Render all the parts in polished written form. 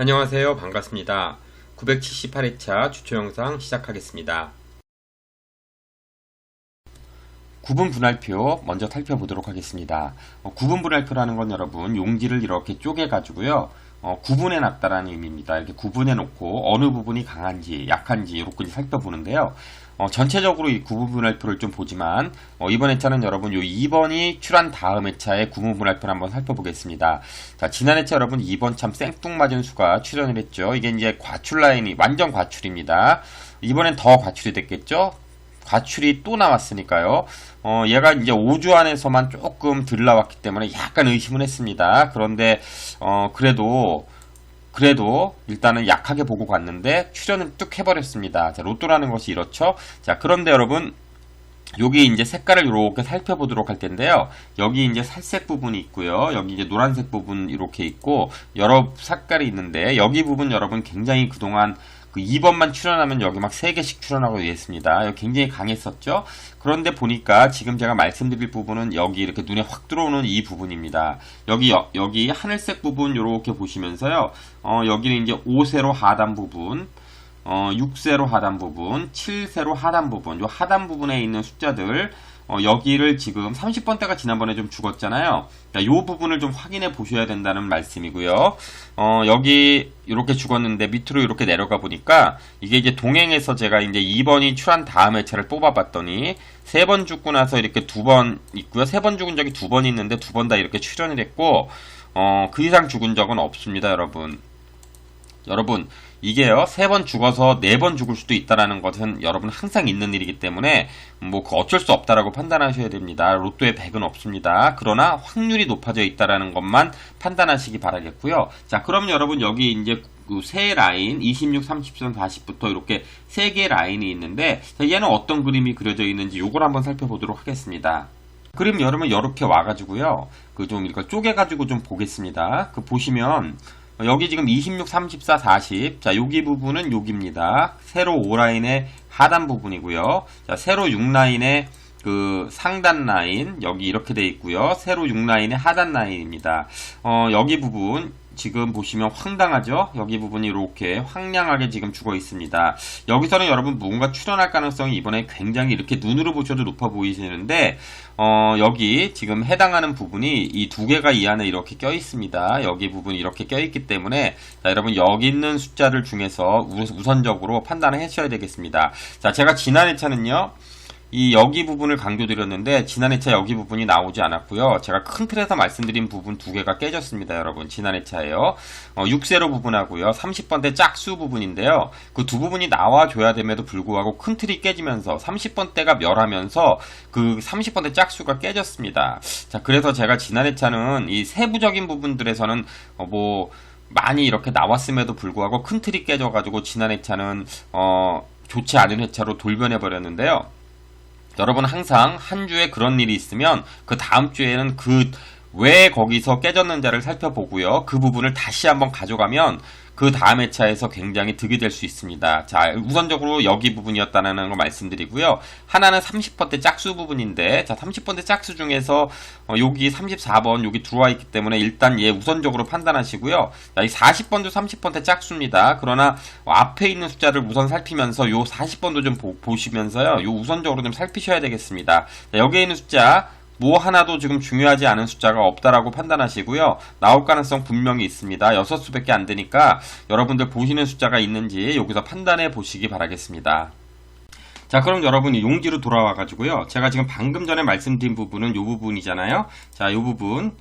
안녕하세요. 반갑습니다. 978회차 주초 영상 시작하겠습니다. 구분 분할표 먼저 살펴보도록 하겠습니다. 구분 분할표라는 건 여러분 용지를 이렇게 쪼개 가지고요. 구분해 놨다라는 의미입니다. 이렇게 구분해 놓고 어느 부분이 강한지 약한지 이렇게 살펴보는데요. 전체적으로 이 구분 분할표를 좀 보지만 이번 회차는 여러분 요 2번이 출한 다음 회차의 구분 분할표를 한번 살펴보겠습니다. 자, 지난 회차 여러분 2번 참 생뚱맞은 수가 출현을 했죠. 이게 이제 과출 라인이 완전 과출입니다. 이번엔 더 과출이 됐겠죠. 과출이 또 나왔으니까요. 얘가 이제 5주 안에서만 조금 덜 나왔기 때문에 약간 의심은 했습니다. 그런데 그래도 일단은 약하게 보고 갔는데 출현을 뚝 해버렸습니다. 자, 로또라는 것이 이렇죠. 자, 그런데 여러분 여기 이제 색깔을 이렇게 살펴보도록 할 텐데요. 여기 이제 살색 부분이 있고요. 여기 이제 노란색 부분 이렇게 있고 여러 색깔이 있는데 여기 부분 여러분 굉장히 그동안 그 2번만 출현하면 여기 막 3개씩 출현하고 있습니다. 여기 굉장히 강했었죠. 그런데 보니까 지금 제가 말씀드릴 부분은 여기 이렇게 눈에 확 들어오는 이 부분입니다. 여기 하늘색 부분 이렇게 보시면서요. 여기는 이제 5세로 하단 부분, 6세로 하단 부분, 7세로 하단 부분, 요 하단 부분에 있는 숫자들 여기를 지금 30번대가 지난번에 좀 죽었잖아요. 요 부분을 좀 확인해 보셔야 된다는 말씀이고요. 여기 이렇게 죽었는데 밑으로 이렇게 내려가 보니까 이게 이제 동행에서 제가 이제 2번이 출한 다음 회차를 뽑아봤더니 3번 죽고 나서 이렇게 2번 있고요. 3번 죽은 적이 2번 있는데 2번 다 이렇게 출현을 했고 그 이상 죽은 적은 없습니다, 여러분. 이게요, 3번 죽어서 4번 죽을 수도 있다라는 것은 여러분 항상 있는 일이기 때문에 뭐 어쩔 수 없다라고 판단하셔야 됩니다. 로또에 100은 없습니다. 그러나 확률이 높아져 있다라는 것만 판단하시기 바라겠고요. 자, 그럼 여러분 여기 이제 그 세 라인 26, 30선, 40부터 이렇게 3개의 라인이 있는데 자, 얘는 어떤 그림이 그려져 있는지 요걸 한번 살펴보도록 하겠습니다. 그림 여러분 이렇게 와가지고요, 그 좀 이거 쪼개가지고 좀 보겠습니다. 그 보시면 여기 지금 26, 34, 40. 자, 여기 부분은 여기입니다. 세로 5라인의 하단 부분이고요. 자, 세로 6라인의 그 상단 라인, 여기 이렇게 돼 있고요. 세로 6라인의 하단 라인입니다. 여기 부분, 지금 보시면 황당하죠? 여기 부분이 이렇게 황량하게 지금 죽어 있습니다. 여기서는 여러분 무언가 출현할 가능성이 이번에 굉장히 이렇게 눈으로 보셔도 높아 보이시는데, 여기 지금 해당하는 부분이 이 두 개가 이 안에 이렇게 껴 있습니다. 여기 부분이 이렇게 껴 있기 때문에, 자, 여러분 여기 있는 숫자를 중에서 우선적으로 판단을 하셔야 되겠습니다. 자, 제가 지난 회차는요, 이 여기 부분을 강조드렸는데 지난 회차 여기 부분이 나오지 않았고요. 제가 큰 틀에서 말씀드린 부분 2개가 깨졌습니다, 여러분. 지난 회차에요. 6세로 부분하고요. 30번대 짝수 부분인데요. 그 두 부분이 나와줘야 됨에도 불구하고 큰 틀이 깨지면서 30번대가 멸하면서 그 30번대 짝수가 깨졌습니다. 자, 그래서 제가 지난 회차는 이 세부적인 부분들에서는 많이 이렇게 나왔음에도 불구하고 큰 틀이 깨져가지고 지난 회차는 좋지 않은 회차로 돌변해 버렸는데요. 여러분 항상 한 주에 그런 일이 있으면 그 다음 주에는 왜 거기서 깨졌는지를 살펴보고요. 그 부분을 다시 한번 가져가면 그 다음 회차에서 굉장히 득이 될 수 있습니다. 자, 우선적으로 여기 부분이었다는 걸 말씀드리고요. 하나는 30번대 짝수 부분인데, 자, 30번대 짝수 중에서 여기 34번 여기 들어와 있기 때문에 일단 얘 우선적으로 판단하시고요. 자, 이 40번도 30번대 짝수입니다. 그러나 앞에 있는 숫자를 우선 살피면서 요 40번도 좀 보시면서요. 요 우선적으로 좀 살피셔야 되겠습니다. 자, 여기에 있는 숫자 뭐 하나도 지금 중요하지 않은 숫자가 없다라고 판단하시고요. 나올 가능성 분명히 있습니다. 6수밖에 안 되니까 여러분들 보시는 숫자가 있는지 여기서 판단해 보시기 바라겠습니다. 자, 그럼 여러분이 용지로 돌아와 가지고요. 제가 지금 방금 전에 말씀드린 부분은 요 부분이잖아요. 자, 요 부분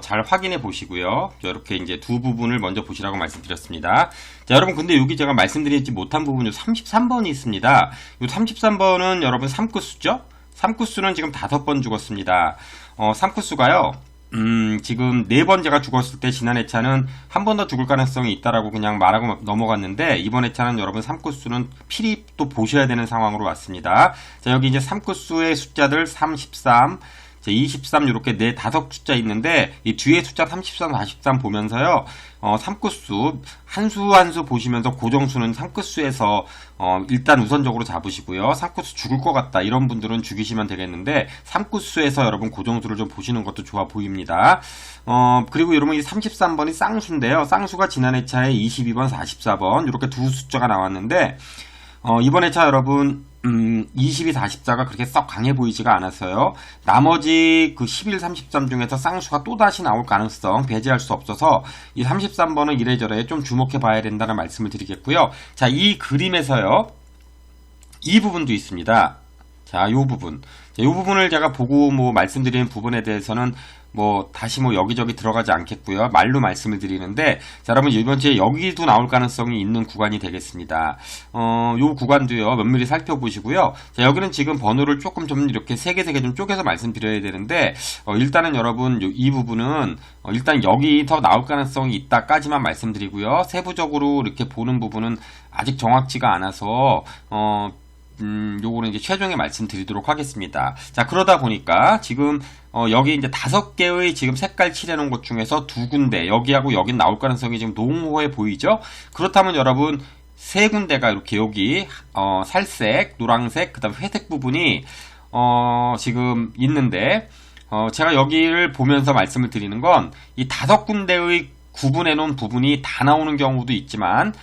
잘 확인해 보시고요. 이렇게 이제 두 부분을 먼저 보시라고 말씀드렸습니다. 자, 여러분 근데 여기 제가 말씀드리지 못한 부분이 33번이 있습니다. 요 33번은 여러분 3구수죠? 3구수는 지금 5번 죽었습니다. 3구수가요, 지금 4번 제가 죽었을 때 지난 회차는 한 번 더 죽을 가능성이 있다라고 그냥 말하고 넘어갔는데, 이번 회차는 여러분 3구수는 필히 또 보셔야 되는 상황으로 왔습니다. 자, 여기 이제 3구수의 숫자들 33, 23 이렇게 네 다섯 숫자 있는데 이 뒤에 숫자 33, 43 보면서요. 3끝수 한 수 한 수 보시면서 고정수는 3끝수에서 일단 우선적으로 잡으시고요. 3끝수 죽을 것 같다 이런 분들은 죽이시면 되겠는데 3끝수에서 여러분 고정수를 좀 보시는 것도 좋아 보입니다. 그리고 여러분 이 33번이 쌍수인데요. 쌍수가 지난 회차에 22번, 44번 이렇게 두 숫자가 나왔는데 이번 회차 여러분 22, 44가 그렇게 썩 강해 보이지가 않았어요. 나머지 그 11, 33 중에서 쌍수가 또다시 나올 가능성 배제할 수 없어서 이 33번은 이래저래 좀 주목해 봐야 된다는 말씀을 드리겠고요. 자, 이 그림에서요. 이 부분도 있습니다. 자, 요 부분. 자, 요 부분을 제가 보고 뭐 말씀드리는 부분에 대해서는 뭐 다시 뭐 여기저기 들어가지 않겠고요. 말로 말씀을 드리는데 자, 여러분 이번 주에 여기도 나올 가능성이 있는 구간이 되겠습니다. 요 구간도요. 면밀히 살펴보시고요. 자, 여기는 지금 번호를 조금 좀 이렇게 세 개 좀 쪼개서 말씀드려야 되는데 일단은 여러분 이 부분은 일단 여기 더 나올 가능성이 있다까지만 말씀드리고요. 세부적으로 이렇게 보는 부분은 아직 정확치가 않아서 요거는 이제 최종에 말씀드리도록 하겠습니다. 자, 그러다 보니까 지금 여기 이제 5개의 지금 색깔 칠해놓은 것 중에서 2군데 여기하고 여긴 나올 가능성이 지금 농후해 보이죠? 그렇다면 여러분 세 군데가 이렇게 여기 살색, 노란색, 그 다음 회색 부분이 지금 있는데 제가 여기를 보면서 말씀을 드리는 건 이 5군데의 구분해 놓은 부분이 다 나오는 경우도 있지만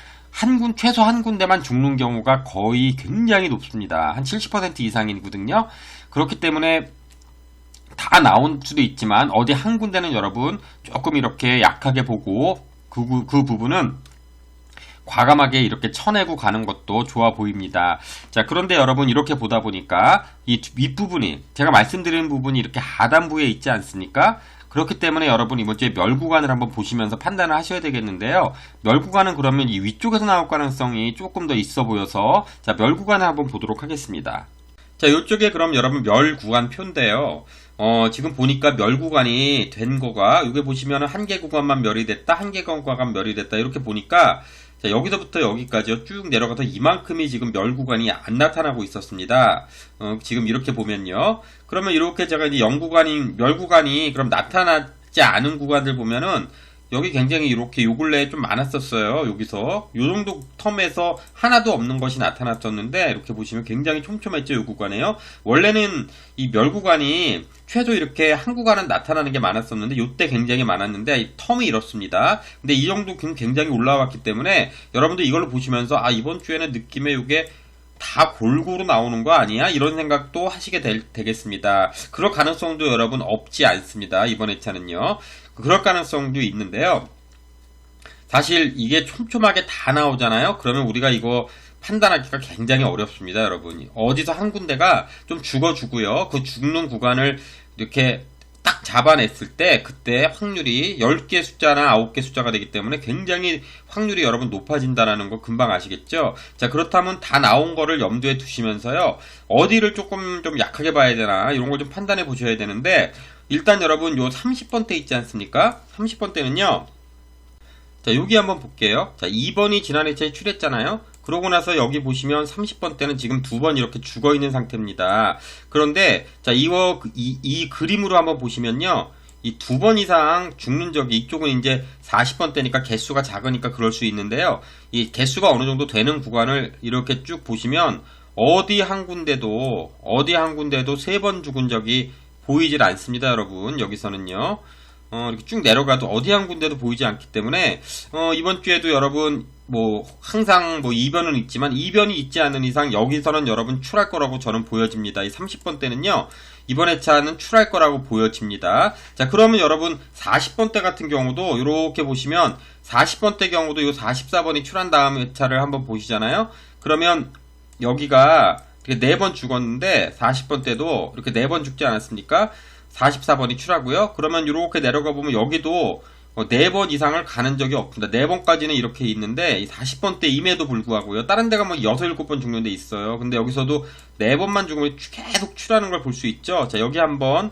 최소 한 군데만 죽는 경우가 거의 굉장히 높습니다. 한 70% 이상이거든요. 그렇기 때문에 다 나온 수도 있지만 어디 한 군데는 여러분 조금 이렇게 약하게 보고 그 부분은 과감하게 이렇게 쳐내고 가는 것도 좋아 보입니다. 자, 그런데 여러분 이렇게 보다 보니까 이 윗부분이 제가 말씀드리는 부분이 이렇게 하단부에 있지 않습니까? 그렇기 때문에 여러분 이번 주에 멸 구간을 한번 보시면서 판단을 하셔야 되겠는데요. 멸 구간은 그러면 이 위쪽에서 나올 가능성이 조금 더 있어 보여서 자, 멸 구간을 한번 보도록 하겠습니다. 자, 이쪽에 그럼 여러분 멸 구간 표인데요. 지금 보니까 멸 구간이 된 거가 여기 보시면 한 개 구간만 멸이 됐다, 한 개 구간 멸이 됐다 이렇게 보니까 자, 여기서부터 여기까지요. 쭉 내려가서 이만큼이 지금 멸 구간이 안 나타나고 있었습니다. 지금 이렇게 보면요. 그러면 이렇게 제가 이제 멸 구간이 그럼 나타나지 않은 구간들 보면은 여기 굉장히 이렇게 요 근래에 좀 많았었어요. 여기서 요 정도 텀에서 하나도 없는 것이 나타났었는데 이렇게 보시면 굉장히 촘촘했죠. 요 구간에요. 원래는 이 멸 구간이 최소 이렇게 한 구간은 나타나는 게 많았었는데 요때 굉장히 많았는데 이 텀이 이렇습니다. 근데 이 정도 굉장히 올라왔기 때문에 여러분들 이걸로 보시면서 이번 주에는 느낌에 요게 다 골고루 나오는 거 아니야? 이런 생각도 하시게 되겠습니다. 그럴 가능성도 여러분 없지 않습니다. 이번 회차는요. 그럴 가능성도 있는데요. 사실 이게 촘촘하게 다 나오잖아요. 그러면 우리가 이거 판단하기가 굉장히 어렵습니다, 여러분. 어디서 한 군데가 좀 죽어주고요. 그 죽는 구간을 이렇게 딱 잡아냈을 때 그때 확률이 10개 숫자나 9개 숫자가 되기 때문에 굉장히 확률이 여러분 높아진다는 거 금방 아시겠죠? 자, 그렇다면 다 나온 거를 염두에 두시면서요. 어디를 조금 좀 약하게 봐야 되나 이런 걸 좀 판단해 보셔야 되는데 일단 여러분 요 30번대 있지 않습니까? 30번대는요. 자, 여기 한번 볼게요. 자, 2번이 지난 회차에 출했잖아요. 그러고 나서 여기 보시면 30번대는 지금 2번 이렇게 죽어 있는 상태입니다. 그런데 자, 이 그림으로 한번 보시면요. 이 2번 이상 죽는 적이 이쪽은 이제 40번대니까 개수가 작으니까 그럴 수 있는데요. 이 개수가 어느 정도 되는 구간을 이렇게 쭉 보시면 어디 한 군데도 3번 죽은 적이 보이질 않습니다, 여러분. 여기서는요. 이렇게 쭉 내려가도 어디 한 군데도 보이지 않기 때문에 이번 주에도 여러분 항상 2변은 있지만 2변이 있지 않은 이상 여기서는 여러분 출할 거라고 저는 보여집니다. 이 30번대는요. 이번 회차는 출할 거라고 보여집니다. 자, 그러면 여러분 40번대 같은 경우도 이렇게 보시면 40번대 경우도 이 44번이 출한 다음 회차를 한번 보시잖아요. 그러면 여기가 이렇게 4번 죽었는데 40번대도 이렇게 4번 죽지 않았습니까? 44번이 출하고요. 그러면 이렇게 내려가 보면 여기도 4번 이상을 가는 적이 없습니다. 4번까지는 이렇게 있는데 40번대임에도 불구하고요. 다른 데가 6, 7번 죽는 데 있어요. 근데 여기서도 4번만 죽으면 계속 출하는 걸 볼 수 있죠. 자, 여기 한번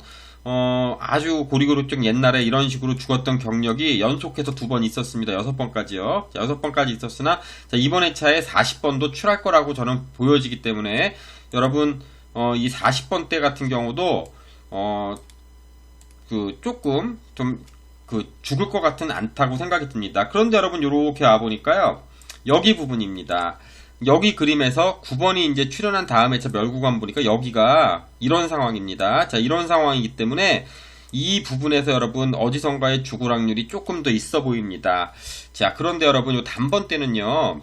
아주 고리고리쪽 옛날에 이런 식으로 죽었던 경력이 연속해서 2번 있었습니다. 6번까지요. 자, 6번까지 있었으나 자, 이번 회차에 40번도 출할 거라고 저는 보여지기 때문에 여러분 이 40번대 같은 경우도 조금 좀 죽을 것 같은 않다고 생각이 듭니다. 그런데 여러분 요렇게 와보니까요. 여기 부분입니다. 여기 그림에서 9번이 이제 출현한 다음에 저 멸구간 보니까 여기가 이런 상황입니다. 자, 이런 상황이기 때문에 이 부분에서 여러분 어디선가의 죽을 확률이 조금 더 있어 보입니다. 자, 그런데 여러분 요 단번 때는요,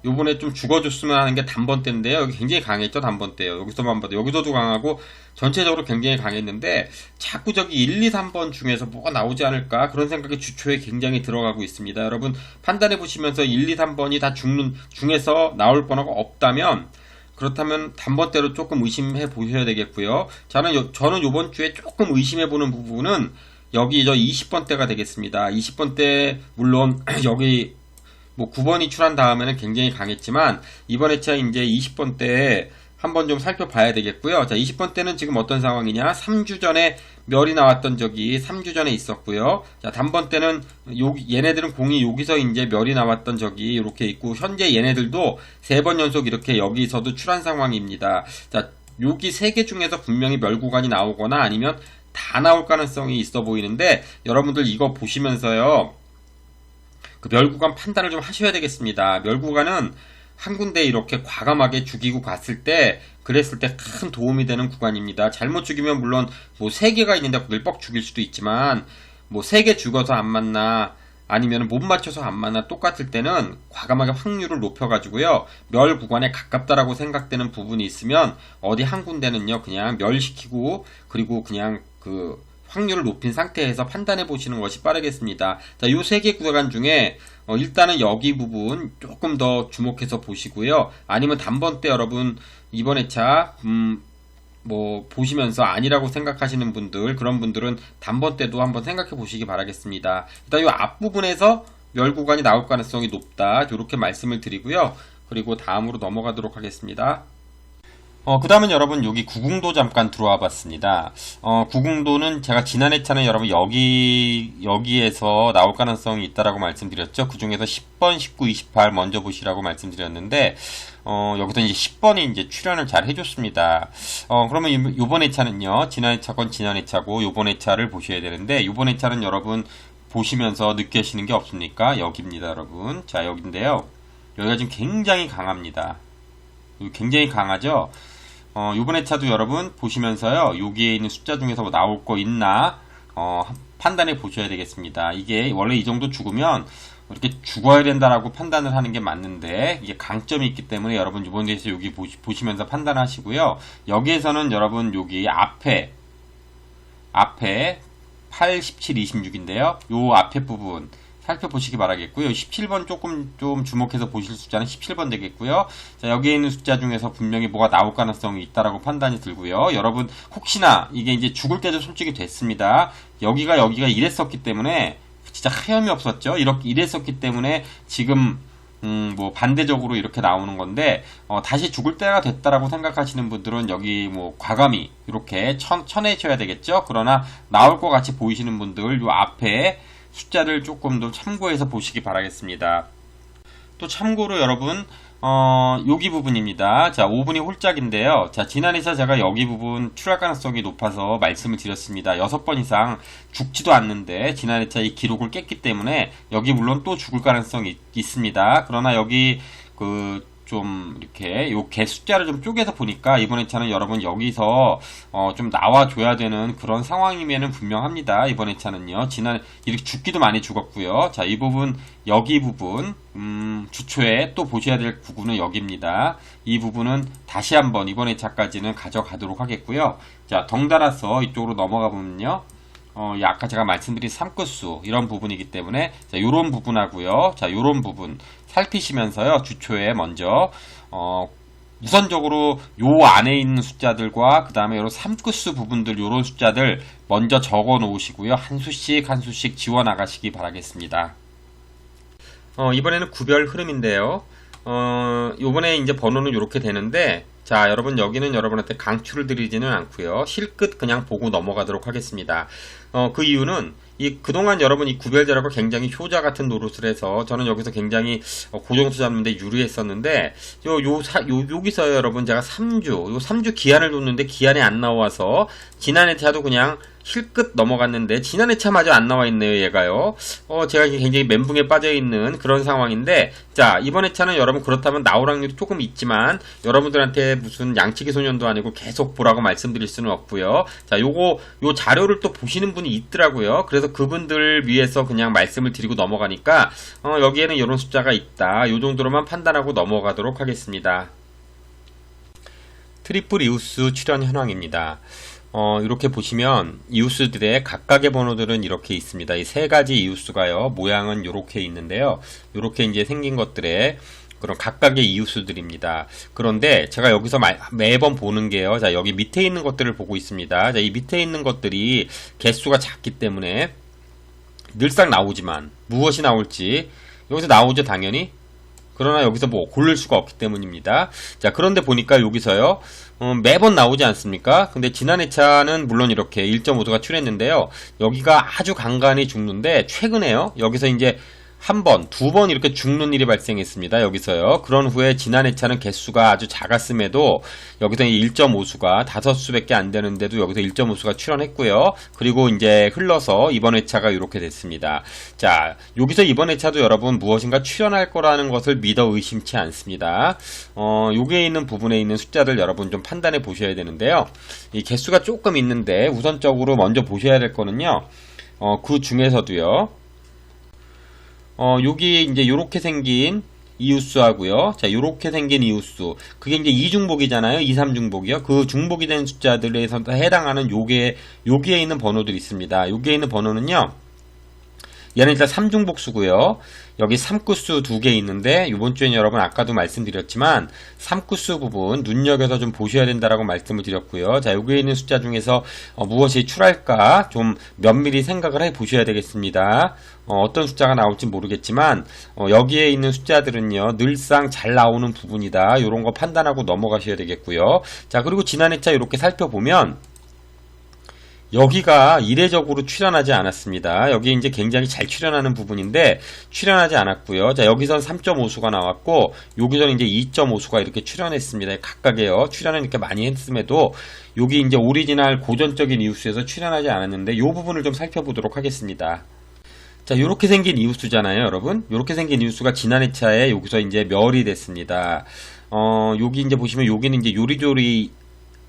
요번에 좀 죽어줬으면 하는 게 단번 때인데요. 여기 굉장히 강했죠, 단번 때요. 여기서만 봐도, 여기서도 강하고, 전체적으로 굉장히 강했는데, 자꾸 저기 1, 2, 3번 중에서 뭐가 나오지 않을까? 그런 생각이 주초에 굉장히 들어가고 있습니다. 여러분, 판단해 보시면서 1, 2, 3번이 다 중에서 나올 번호가 없다면, 그렇다면 단번대로 조금 의심해 보셔야 되겠고요. 저는 요번 주에 조금 의심해 보는 부분은, 여기 저 20번대가 되겠습니다. 20번대, 물론, 여기, 9번이 출한 다음에는 굉장히 강했지만 이번 회차 이제 20번 때에 한번 좀 살펴봐야 되겠고요. 자, 20번 때는 지금 어떤 상황이냐? 3주 전에 멸이 나왔던 적이 3주 전에 있었고요. 자, 단번 때는 얘네들은 공이 여기서 이제 멸이 나왔던 적이 이렇게 있고 현재 얘네들도 3번 연속 이렇게 여기서도 출한 상황입니다. 자, 여기 3개 중에서 분명히 멸 구간이 나오거나 아니면 다 나올 가능성이 있어 보이는데 여러분들 이거 보시면서요. 멸구간 판단을 좀 하셔야 되겠습니다. 멸구간은 한 군데 이렇게 과감하게 죽이고 갔을 때 그랬을 때 큰 도움이 되는 구간입니다. 잘못 죽이면 물론 3개가 있는데 거길 뻑 죽일 수도 있지만 3개 죽어서 안 맞나 아니면 못 맞춰서 안 맞나 똑같을 때는 과감하게 확률을 높여가지고요. 멸 구간에 가깝다라고 생각되는 부분이 있으면 어디 한 군데는요 그냥 멸시키고 그리고 그냥 확률을 높인 상태에서 판단해 보시는 것이 빠르겠습니다. 자, 요 3개 구간 중에 일단은 여기 부분 조금 더 주목해서 보시고요. 아니면 단번 때 여러분 이번 회차 보시면서 아니라고 생각하시는 분들 그런 분들은 단번 때도 한번 생각해 보시기 바라겠습니다. 일단 요 앞부분에서 멸 구간이 나올 가능성이 높다. 이렇게 말씀을 드리고요. 그리고 다음으로 넘어가도록 하겠습니다. 그 다음은 여러분 여기 구궁도 잠깐 들어와 봤습니다. 구궁도는 제가 지난 회차는 여러분 여기에서 나올 가능성이 있다라고 말씀드렸죠. 그 중에서 10번, 19, 28 먼저 보시라고 말씀드렸는데, 여기서 이제 10번이 이제 출연을 잘 해줬습니다. 그러면 요번 회차는요, 지난 회차건 지난 회차고 요번 회차를 보셔야 되는데, 요번 회차는 여러분 보시면서 느끼시는 게 없습니까? 여기입니다, 여러분. 자, 여기인데요. 여기가 지금 굉장히 강합니다. 굉장히 강하죠? 요번 회차도 여러분 보시면서요, 여기에 있는 숫자 중에서 나올 거 있나, 판단해 보셔야 되겠습니다. 이게 원래 이 정도 죽으면 이렇게 죽어야 된다라고 판단을 하는 게 맞는데, 이게 강점이 있기 때문에 여러분 이번 회차 여기 보시면서 판단하시고요. 여기에서는 여러분 여기 앞에 8, 17, 26인데요. 요 앞에 부분, 살펴보시기 바라겠고요. 17번 조금 좀 주목해서 보실 숫자는 17번 되겠고요. 자, 여기에 있는 숫자 중에서 분명히 뭐가 나올 가능성이 있다라고 판단이 들고요. 여러분 혹시나 이게 이제 죽을 때도 솔직히 됐습니다. 여기가 이랬었기 때문에 진짜 하염이 없었죠. 이랬었기 때문에 지금 반대적으로 이렇게 나오는 건데, 다시 죽을 때가 됐다라고 생각하시는 분들은 여기 과감히 이렇게 쳐내셔야 되겠죠. 그러나 나올 것 같이 보이시는 분들 요 앞에 숫자를 조금 더 참고해서 보시기 바라겠습니다. 또 참고로 여러분 여기 부분입니다. 자, 5분이 홀짝인데요. 자, 지난 회차 제가 여기 부분 출할 가능성이 높아서 말씀을 드렸습니다. 6번 이상 죽지도 않는데 지난 회차 이 기록을 깼기 때문에 여기 물론 또 죽을 가능성이 있습니다. 그러나 여기 좀 이렇게 요 개 숫자를 좀 쪼개서 보니까 이번 회차는 여러분 여기서 좀 나와줘야 되는 그런 상황이면은 분명합니다. 이번 회차는요. 이렇게 죽기도 많이 죽었고요. 자, 이 부분 여기 부분 주초에 또 보셔야 될 부분은 여기입니다. 이 부분은 다시 한번 이번 회차까지는 가져가도록 하겠고요. 자, 덩달아서 이쪽으로 넘어가 보면요. 아까 제가 말씀드린 3끝수 이런 부분이기 때문에 자, 요런 부분하고요. 자, 요런 부분 살피시면서요. 주초에 먼저 우선적으로 요 안에 있는 숫자들과 그 다음에 요런 3끝수 부분들 요런 숫자들 먼저 적어 놓으시고요. 한 수씩 지워 나가시기 바라겠습니다. 이번에는 구별 흐름인데요. 요번에 이제 번호는 이렇게 되는데 자, 여러분 여기는 여러분한테 강추를 드리지는 않고요. 실끝 그냥 보고 넘어가도록 하겠습니다. 그 이유는 그동안 여러분 이 구별자라고 굉장히 효자 같은 노릇을 해서 저는 여기서 굉장히 고정수 잡는데 유리했었는데 여기서 여러분 제가 3주 기한을 뒀는데 기한이 안 나와서 지난 회차도 그냥 실끝 넘어갔는데 지난 회차마저 안 나와 있네요, 얘가요. 제가 굉장히 멘붕에 빠져 있는 그런 상황인데, 자, 이번 회차는 여러분 그렇다면 나올 확률이 조금 있지만 여러분들한테 무슨 양치기 소년도 아니고 계속 보라고 말씀드릴 수는 없고요. 자, 요 자료를 또 보시는 분이 있더라고요. 그래서 그분들 위해서 그냥 말씀을 드리고 넘어가니까 여기에는 이런 숫자가 있다. 요 정도로만 판단하고 넘어가도록 하겠습니다. 트리플 이웃수 출현 현황입니다. 이렇게 보시면 이웃수들의 각각의 번호들은 이렇게 있습니다. 이 세 가지 이웃수가요, 모양은 이렇게 있는데요. 이렇게 이제 생긴 것들의 그런 각각의 이웃수들입니다. 그런데 제가 여기서 매번 보는 게요, 자, 여기 밑에 있는 것들을 보고 있습니다. 자, 이 밑에 있는 것들이 개수가 작기 때문에 늘상 나오지만 무엇이 나올지 여기서 나오죠, 당연히. 그러나 여기서 뭐 고를 수가 없기 때문입니다. 자, 그런데 보니까 여기서요, 매번 나오지 않습니까? 근데 지난 회차는 물론 이렇게 1.5도가 출했는데요. 여기가 아주 간간히 죽는데 최근에요, 여기서 이제 한 번, 두 번 이렇게 죽는 일이 발생했습니다. 여기서요. 그런 후에 지난 회차는 개수가 아주 작았음에도 여기서 1.5수가 5수밖에 안 되는데도 여기서 1.5수가 출현했고요. 그리고 이제 흘러서 이번 회차가 이렇게 됐습니다. 자, 여기서 이번 회차도 여러분 무엇인가 출현할 거라는 것을 믿어 의심치 않습니다. 여기에 있는 부분에 있는 숫자들 여러분 좀 판단해 보셔야 되는데요. 이 개수가 조금 있는데 우선적으로 먼저 보셔야 될 거는요. 그 중에서도요. 여기 이제 요렇게 생긴 이웃수하고요. 자, 요렇게 생긴 이웃수. 그게 이제 2중복이잖아요. 2, 3중복이요. 그 중복이 된 숫자들에서 해당하는 여기에 있는 번호들이 있습니다. 여기에 있는 번호는요. 얘는 일단 3중복수고요. 여기 3구수 2개 있는데 이번 주에는 여러분 아까도 말씀드렸지만 3구수 부분 눈여겨서 좀 보셔야 된다라고 말씀을 드렸고요. 자, 여기에 있는 숫자 중에서 무엇이 출할까 좀 면밀히 생각을 해 보셔야 되겠습니다. 어떤 숫자가 나올지 모르겠지만 여기에 있는 숫자들은요, 늘상 잘 나오는 부분이다. 이런 거 판단하고 넘어가셔야 되겠고요. 자, 그리고 지난 회차 이렇게 살펴보면 여기가 이례적으로 출현하지 않았습니다. 여기 이제 굉장히 잘 출현하는 부분인데 출현하지 않았고요. 자, 여기선 3.5수가 나왔고 여기서는 이제 2.5수가 이렇게 출현했습니다. 각각에요. 출현을 이렇게 많이 했음에도 여기 이제 오리지널 고전적인 이웃수에서 출현하지 않았는데 이 부분을 좀 살펴보도록 하겠습니다. 자, 요렇게 생긴 이웃수잖아요, 여러분. 요렇게 생긴 이웃수가 지난 회차에 여기서 이제 멸이 됐습니다. 여기 이제 보시면 여기는 이제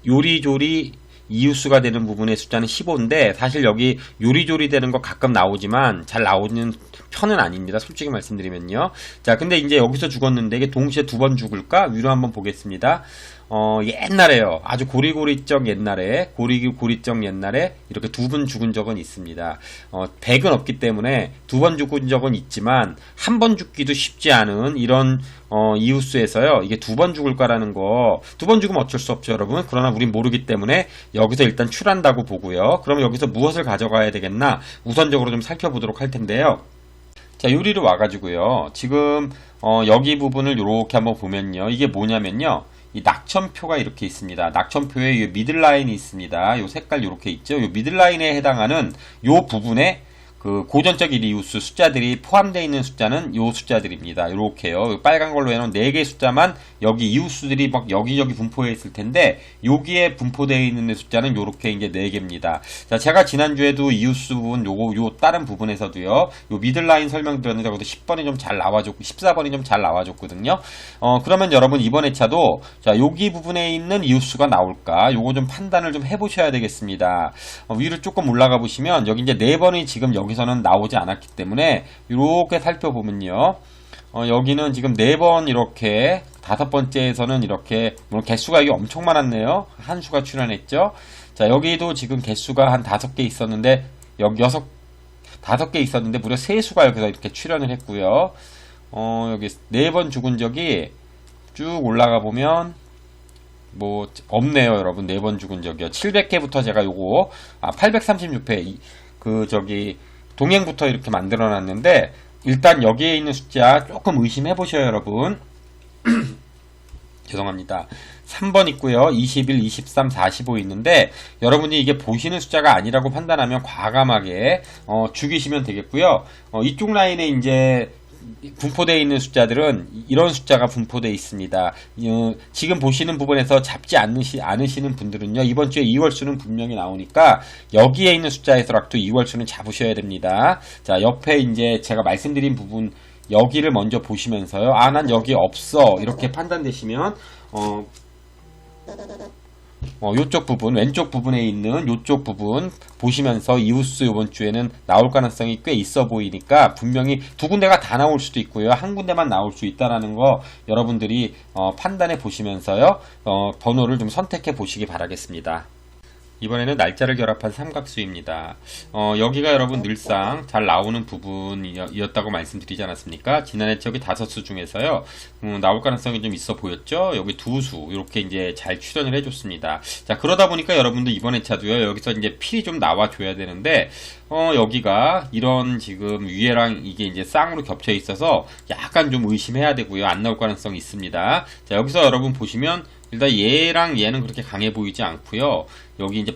요리조리 이웃수가 되는 부분의 숫자는 15인데 사실 여기 요리조리 되는 거 가끔 나오지만 잘 나오는 편은 아닙니다. 솔직히 말씀드리면요. 자, 근데 이제 여기서 죽었는데 이게 동시에 두 번 죽을까? 위로 한번 보겠습니다. 옛날에요. 아주 고리고리적 옛날에, 고리적 옛날에 이렇게 두 번 죽은 적은 있습니다. 100은 없기 때문에 두 번 죽은 적은 있지만 한 번 죽기도 쉽지 않은 이런 이웃수에서요. 이게 두 번 죽을까라는 거, 두 번 죽으면 어쩔 수 없죠, 여러분. 그러나 우린 모르기 때문에 여기서 일단 출한다고 보고요. 그러면 여기서 무엇을 가져가야 되겠나? 우선적으로 좀 살펴보도록 할 텐데요. 자, 요리로 와가지고요. 지금 여기 부분을 이렇게 한번 보면요. 이게 뭐냐면요. 이 낙천표가 이렇게 있습니다. 낙천표에 이 미들라인이 있습니다. 요 색깔 이렇게 있죠. 요 미들라인에 해당하는 요 부분에 그 고전적인 이웃수 숫자들이 포함되어 있는 숫자는 요 숫자들입니다. 요렇게요. 빨간 걸로 해놓은 4개의 숫자만 여기 이웃수들이 막 여기저기 분포해 있을 텐데 여기에 분포되어 있는 숫자는 요렇게 이제 4개입니다. 자, 제가 지난주에도 이웃수 부분 요 다른 부분에서도요. 요 미들라인 설명드렸는데 거기서 10번이 좀 잘 나와줬고 14번이 좀 잘 나와줬거든요. 그러면 여러분 이번 회차도 자, 여기 부분에 있는 이웃수가 나올까? 요거 좀 판단을 좀 해보셔야 되겠습니다. 위로 조금 올라가 보시면 여기 이제 4번이 지금 여기서는 나오지 않았기 때문에 이렇게 살펴보면요. 여기는 지금 4번 이렇게 5번째에서는 이렇게 물론 개수가 이게 엄청 많았네요. 한 수가 출현했죠. 자, 여기도 지금 개수가 한 5개 있었는데 여기 5개 있었는데 무려 3수가 여기서 이렇게 출현을 했고요. 여기 4번 죽은 적이 쭉 올라가 보면 뭐 없네요, 여러분. 4번 죽은 적이요. 700회부터 제가 요거 836회 그 저기 동행부터 이렇게 만들어 놨는데 일단 여기에 있는 숫자 조금 의심해 보셔요, 여러분. 죄송합니다. 3번 있고요. 21, 23, 45 있는데 여러분이 이게 보시는 숫자가 아니라고 판단하면 과감하게 죽이시면 되겠고요. 이쪽 라인에 이제 분포되어 있는 숫자들은 이런 숫자가 분포되어 있습니다. 지금 보시는 부분에서 잡지 않으시는 분들은요, 이번 주에 2월수는 분명히 나오니까 여기에 있는 숫자에서라도 2월수는 잡으셔야 됩니다. 자, 옆에 이제 제가 말씀드린 부분 여기를 먼저 보시면서요, 아, 난 여기 없어, 이렇게 판단되시면 요쪽 부분, 왼쪽 부분에 있는 요쪽 부분 보시면서 이웃수 이번 주에는 나올 가능성이 꽤 있어 보이니까 분명히 두 군데가 다 나올 수도 있고요. 한 군데만 나올 수 있다라는 거 여러분들이 판단해 보시면서요. 번호를 좀 선택해 보시기 바라겠습니다. 이번에는 날짜를 결합한 삼각수입니다. 여기가 여러분 늘상 잘 나오는 부분이었다고 말씀드리지 않았습니까? 지난해 저기 5수 중에서요, 나올 가능성이 좀 있어 보였죠? 여기 2수, 이렇게 이제 잘 출연을 해줬습니다. 자, 그러다 보니까 여러분들 이번 회차도요, 여기서 이제 필이 좀 나와줘야 되는데, 여기가 이런 지금 위에랑 이게 이제 쌍으로 겹쳐 있어서 약간 좀 의심해야 되고요. 안 나올 가능성이 있습니다. 자, 여기서 여러분 보시면, 일단 얘랑 얘는 그렇게 강해 보이지 않고요. 여기 이제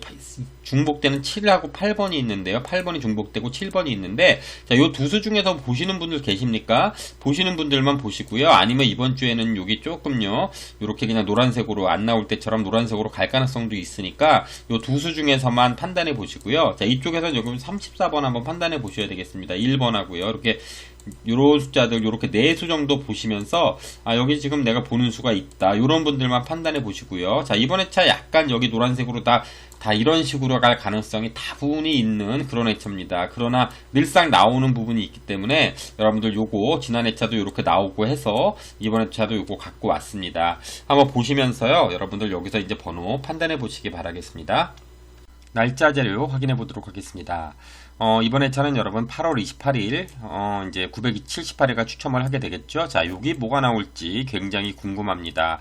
중복되는 7하고 8번이 있는데요. 8번이 중복되고 7번이 있는데, 자, 요 두 수 중에서 보시는 분들 계십니까? 보시는 분들만 보시고요. 아니면 이번 주에는 여기 조금요, 요렇게 그냥 노란색으로 안 나올 때처럼 노란색으로 갈 가능성도 있으니까 요 두 수 중에서만 판단해 보시고요. 자, 이쪽에서 여기 34번 한번 판단해 보셔야 되겠습니다. 1번하고요. 이렇게 요런 숫자들 요렇게 4수 정도 보시면서, 아, 여기 지금 내가 보는 수가 있다, 요런 분들만 판단해 보시고요. 자, 이번 회차 약간 여기 노란색으로 다 이런 식으로 갈 가능성이 다분히 있는 그런 회차입니다. 그러나 늘상 나오는 부분이 있기 때문에 여러분들 요거 지난 회차도 요렇게 나오고 해서 이번 회차도 요거 갖고 왔습니다. 한번 보시면서요, 여러분들 여기서 이제 번호 판단해 보시기 바라겠습니다. 날짜 자료 확인해 보도록 하겠습니다. 이번 회차는 여러분 8월 28일, 이제 978회가 추첨을 하게 되겠죠. 자, 여기 뭐가 나올지 굉장히 궁금합니다.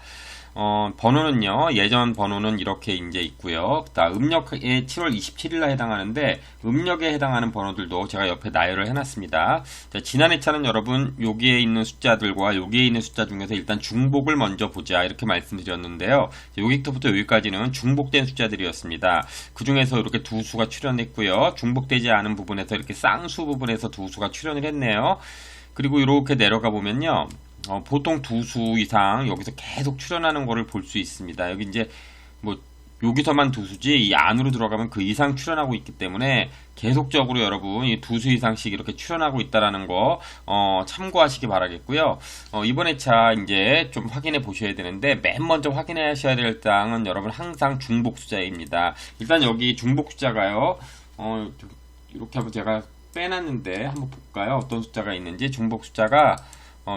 번호는요, 예전 번호는 이렇게 이제 있고요. 음력에 7월 27일에 해당하는데, 음력에 해당하는 번호들도 제가 옆에 나열을 해놨습니다. 자, 지난 회차는 여러분, 여기에 있는 숫자들과 여기에 있는 숫자 중에서 일단 중복을 먼저 보자, 이렇게 말씀드렸는데요. 여기부터 여기까지는 중복된 숫자들이었습니다. 그 중에서 이렇게 두 수가 출연했고요. 중복되지 않은 부분에서 이렇게 쌍수 부분에서 두 수가 출연을 했네요. 그리고 이렇게 내려가 보면요, 보통 2수 이상 여기서 계속 출연하는 거를 볼 수 있습니다. 여기 이제 뭐 여기서만 2수지 이 안으로 들어가면 그 이상 출연하고 있기 때문에 계속적으로 여러분 이 2수 이상씩 이렇게 출연하고 있다라는 거 참고하시기 바라겠고요. 이번 회차 이제 좀 확인해 보셔야 되는데, 맨 먼저 확인하셔야 될 땅은 여러분 항상 중복 숫자입니다. 일단 여기 중복 숫자가요, 이렇게 한번 제가 빼놨는데 한번 볼까요? 어떤 숫자가 있는지. 중복 숫자가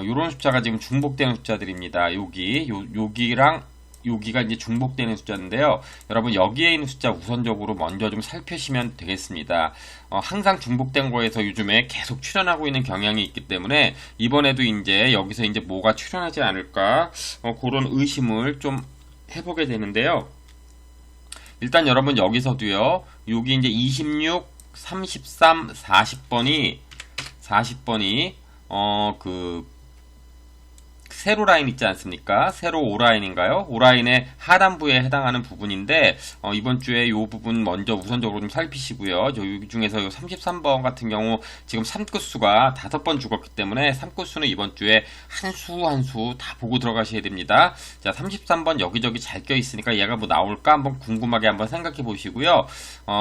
요런 숫자가 지금 중복되는 숫자들입니다. 여기랑 여기가 이제 중복되는 숫자인데요. 여러분 여기에 있는 숫자 우선적으로 먼저 좀 살피시면 되겠습니다. 항상 중복된 거에서 요즘에 계속 출연하고 있는 경향이 있기 때문에 이번에도 이제 여기서 이제 뭐가 출연하지 않을까, 그런 의심을 좀 해보게 되는데요. 일단 여러분 여기서도요, 여기 이제 26, 33, 40번이 세로 라인 있지 않습니까? 세로 O라인인가요? O라인의 하단부에 해당하는 부분인데, 이번 주에 이 부분 먼저 우선적으로 좀 살피시고요. 여기 중에서 33번 같은 경우 지금 3끝수가 5번 죽었기 때문에 3끝수는 이번 주에 한 수 다 보고 들어가셔야 됩니다. 자, 33번 여기저기 잘 껴있으니까 얘가 뭐 나올까 한번 궁금하게 한번 생각해 보시고요.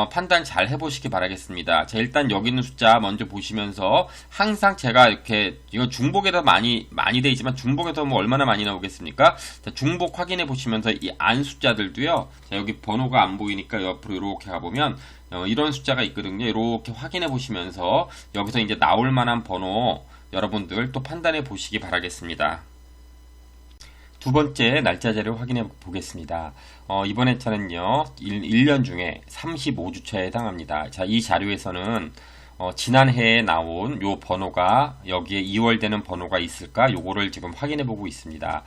판단 잘 해보시기 바라겠습니다. 자, 일단 여기 있는 숫자 먼저 보시면서, 항상 제가 이렇게, 이거 중복에도 많이 돼 있지만 중복에서 뭐 얼마나 많이 나오겠습니까? 자, 중복 확인해 보시면서 이 안 숫자들도요, 자, 여기 번호가 안 보이니까 옆으로 이렇게 가보면 이런 숫자가 있거든요. 이렇게 확인해 보시면서 여기서 이제 나올 만한 번호 여러분들 또 판단해 보시기 바라겠습니다. 두 번째 날짜 자료 확인해 보겠습니다. 이번 회차는요, 1년 중에 35주차에 해당합니다. 자, 이 자료에서는 지난해에 나온 요 번호가 여기에 2월 되는 번호가 있을까? 요거를 지금 확인해 보고 있습니다.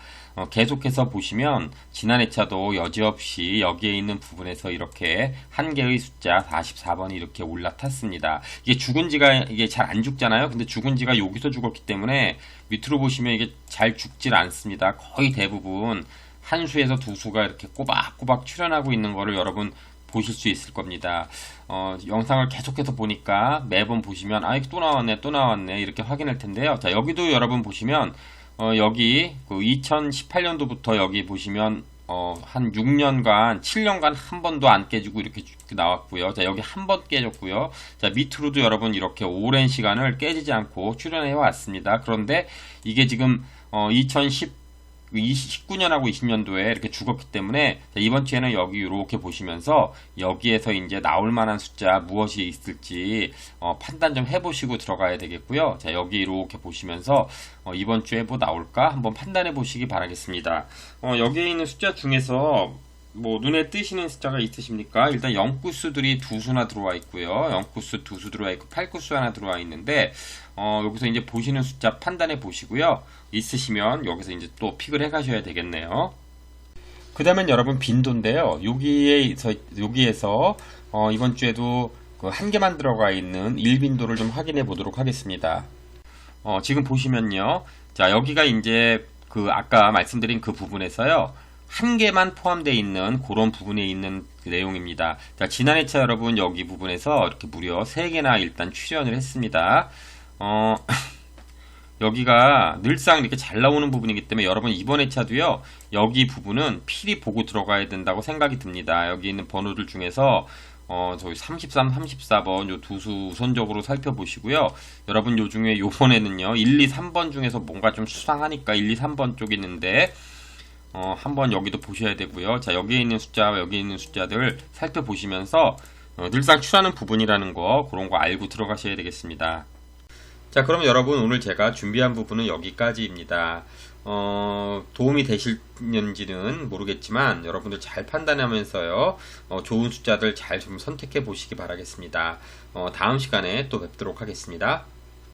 계속해서 보시면 지난 회차도 여지없이 여기에 있는 부분에서 이렇게 한 개의 숫자 44번이 이렇게 올라탔습니다. 이게 죽은 지가 이게 잘 안 죽잖아요. 근데 죽은 지가 여기서 죽었기 때문에 밑으로 보시면 이게 잘 죽질 않습니다. 거의 대부분 한 수에서 두 수가 이렇게 꼬박꼬박 출현하고 있는 거를 여러분 보실 수 있을 겁니다. 영상을 계속해서 보니까 매번 보시면 또 나왔네 이렇게 확인할 텐데요. 자, 여기도 여러분 보시면 여기 그 2018년도부터 여기 보시면 한 6년간 7년간 한 번도 안 깨지고 이렇게 나왔고요. 자, 여기 한 번 깨졌고요. 자, 밑으로도 여러분 이렇게 오랜 시간을 깨지지 않고 출현해 왔습니다. 그런데 이게 지금 19년하고 20년도에 이렇게 죽었기 때문에 이번 주에는 여기 이렇게 보시면서 여기에서 이제 나올 만한 숫자 무엇이 있을지 판단 좀 해보시고 들어가야 되겠고요. 자, 여기 이렇게 보시면서 이번 주에 뭐 나올까 한번 판단해 보시기 바라겠습니다. 여기에 있는 숫자 중에서 뭐 눈에 띄시는 숫자가 있으십니까? 일단 0구수들이 두 수나 들어와 있고요. 0구수 두 수 들어와 있고 8구수 하나 들어와 있는데 여기서 이제 보시는 숫자 판단해 보시고요. 있으시면 여기서 이제 또 픽을 해 가셔야 되겠네요. 그 다음엔 여러분 빈도인데요. 여기에서 이번 주에도 그 한 개만 들어가 있는 1빈도를 좀 확인해 보도록 하겠습니다. 지금 보시면요. 자, 여기가 이제 그 아까 말씀드린 그 부분에서요. 한 개만 포함되어 있는 그런 부분에 있는 그 내용입니다. 자, 지난해차 여러분 여기 부분에서 이렇게 무려 3개나 일단 출연을 했습니다. 여기가 늘상 이렇게 잘 나오는 부분이기 때문에 여러분 이번 회차도요. 여기 부분은 필히 보고 들어가야 된다고 생각이 듭니다. 여기 있는 번호들 중에서 저희 33, 34번 요 두 수 우선적으로 살펴보시고요. 여러분 요 중에 요번에는요. 1, 2, 3번 중에서 뭔가 좀 수상하니까 1, 2, 3번 쪽이 있는데 한번 여기도 보셔야 되고요. 자, 여기에 있는 숫자와 여기에 있는 숫자들 살펴보시면서 늘상 출하는 부분이라는 거 그런 거 알고 들어가셔야 되겠습니다. 자, 그럼 여러분 오늘 제가 준비한 부분은 여기까지입니다. 도움이 되실는지는 모르겠지만 여러분들 잘 판단하면서요. 좋은 숫자들 잘 좀 선택해 보시기 바라겠습니다. 다음 시간에 또 뵙도록 하겠습니다.